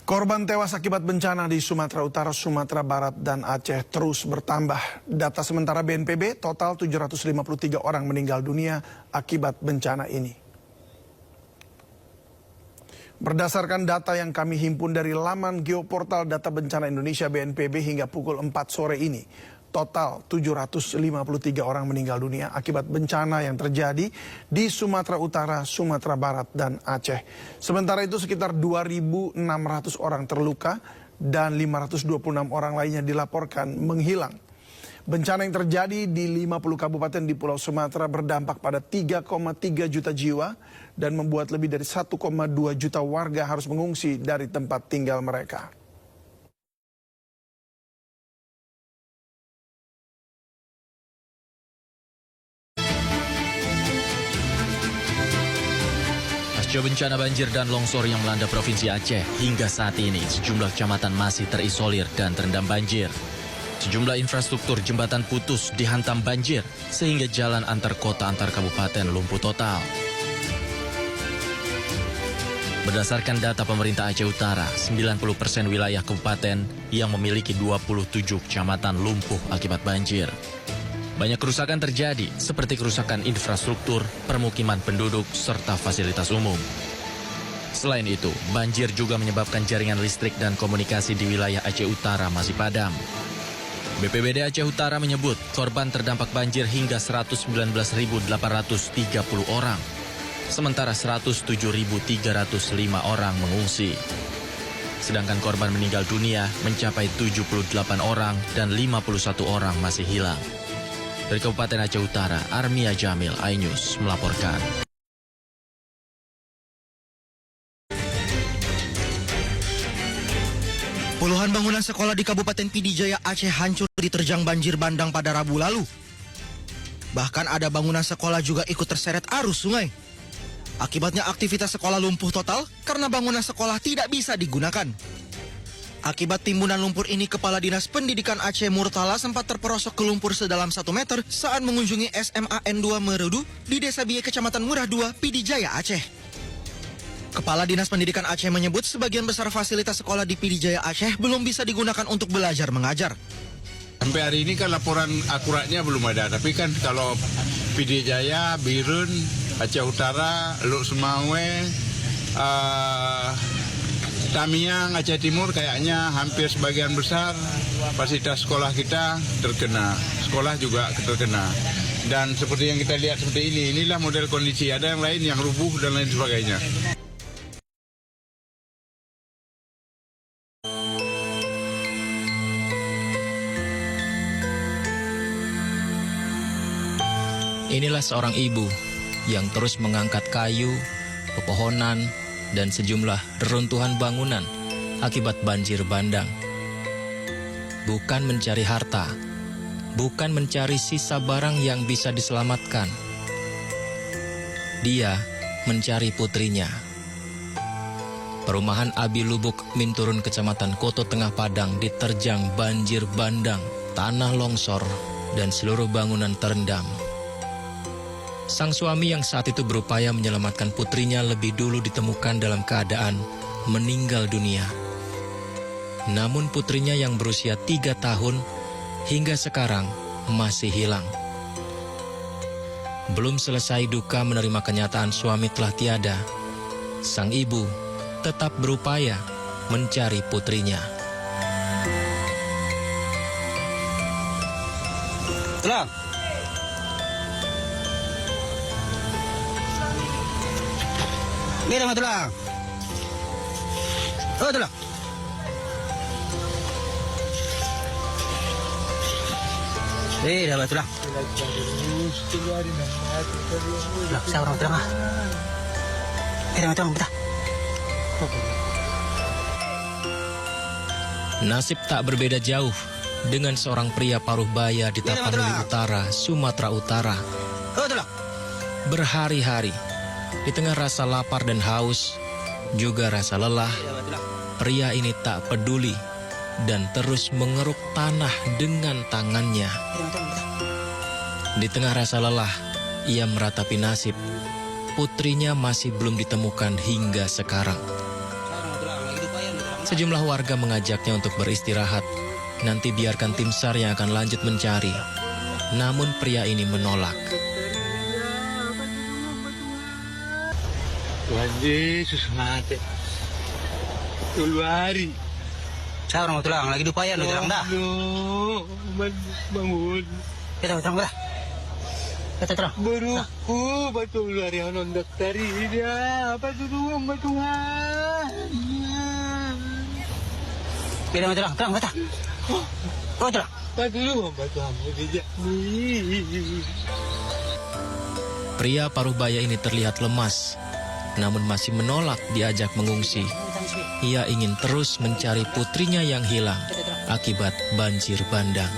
Korban tewas akibat bencana di Sumatera Utara, Sumatera Barat, dan Aceh terus bertambah. Data sementara BNPB, total 753 orang meninggal dunia akibat bencana ini. Berdasarkan data yang kami himpun dari laman Geoportal Data Bencana Indonesia BNPB hingga pukul 4 sore ini, total 753 orang meninggal dunia akibat bencana yang terjadi di Sumatera Utara, Sumatera Barat, dan Aceh. Sementara itu sekitar 2.600 orang terluka dan 526 orang lainnya dilaporkan menghilang. Bencana yang terjadi di 50 kabupaten di Pulau Sumatera berdampak pada 3,3 juta jiwa dan membuat lebih dari 1,2 juta warga harus mengungsi dari tempat tinggal mereka. Pasca bencana banjir dan longsor yang melanda Provinsi Aceh, hingga saat ini sejumlah kecamatan masih terisolir dan terendam banjir. Sejumlah infrastruktur jembatan putus dihantam banjir, sehingga jalan antar kota antar kabupaten lumpuh total. Berdasarkan data pemerintah Aceh Utara, 90% wilayah kabupaten yang memiliki 27 kecamatan lumpuh akibat banjir. Banyak kerusakan terjadi, seperti kerusakan infrastruktur, permukiman penduduk, serta fasilitas umum. Selain itu, banjir juga menyebabkan jaringan listrik dan komunikasi di wilayah Aceh Utara masih padam. BPBD Aceh Utara menyebut korban terdampak banjir hingga 119.830 orang, sementara 107.305 orang mengungsi. Sedangkan korban meninggal dunia mencapai 78 orang dan 51 orang masih hilang. Dari Kabupaten Aceh Utara, Armia Jamil, iNews melaporkan. Puluhan bangunan sekolah di Kabupaten Pidi Jaya Aceh hancur diterjang banjir bandang pada Rabu lalu. Bahkan ada bangunan sekolah juga ikut terseret arus sungai. Akibatnya aktivitas sekolah lumpuh total karena bangunan sekolah tidak bisa digunakan. Akibat timbunan lumpur ini, Kepala Dinas Pendidikan Aceh Murtala sempat terperosok ke lumpur sedalam 1 meter saat mengunjungi SMA N2 Merudu di Desa Biye, Kecamatan Murah 2, Pidi Jaya, Aceh. Kepala Dinas Pendidikan Aceh menyebut sebagian besar fasilitas sekolah di Pidi Jaya Aceh belum bisa digunakan untuk belajar mengajar. Sampai hari ini kan laporan akuratnya belum ada, tapi kan kalau Pidi Jaya, Birun, Aceh Utara, Luk Semawe, Tamiang, Aceh Timur kayaknya hampir sebagian besar fasilitas sekolah kita terkena. Sekolah juga terkena. Dan seperti yang kita lihat seperti ini, inilah model kondisi. Ada yang lain yang rubuh dan lain sebagainya. Inilah seorang ibu yang terus mengangkat kayu, pepohonan, dan sejumlah reruntuhan bangunan akibat banjir bandang. Bukan mencari harta, bukan mencari sisa barang yang bisa diselamatkan. Dia mencari putrinya. Perumahan Abi Lubuk, Minturun, Kecamatan Koto Tengah Padang diterjang banjir bandang, tanah longsor, dan seluruh bangunan terendam. Sang suami yang saat itu berupaya menyelamatkan putrinya lebih dulu ditemukan dalam keadaan meninggal dunia. Namun putrinya yang berusia 3 tahun hingga sekarang masih hilang. Belum selesai duka menerima kenyataan suami telah tiada, sang ibu tetap berupaya mencari putrinya. Telang. Mira, matulang. Oh, tulang. Mira, matulang. Tulang, saya orang tulang. Mira, matulang, betah. Nasib tak berbeda jauh dengan seorang pria paruh baya di Tapanuli Utara, Sumatera Utara. Oh, tulang. Berhari-hari, di tengah rasa lapar dan haus, juga rasa lelah, pria ini tak peduli dan terus mengeruk tanah dengan tangannya. Di tengah rasa lelah, ia meratapi nasib. Putrinya masih belum ditemukan hingga sekarang. Sejumlah warga mengajaknya untuk beristirahat. Nanti biarkan tim SAR yang akan lanjut mencari. Namun pria ini menolak. Tuhan Yesus mati. Keluari. Saya orang mau tulang, lagi diupaya lu tulang dah. Bangun. Kita tulang dah. Kita tulang. Beruku batu luari anon daktari dia. Batu tuang batuan. Kita tulang, tulang kata. Oh tulang. Batu luang batuan dia. Pria paruh baya ini terlihat lemas, namun masih menolak diajak mengungsi. Ia ingin terus mencari putrinya yang hilang akibat banjir bandang.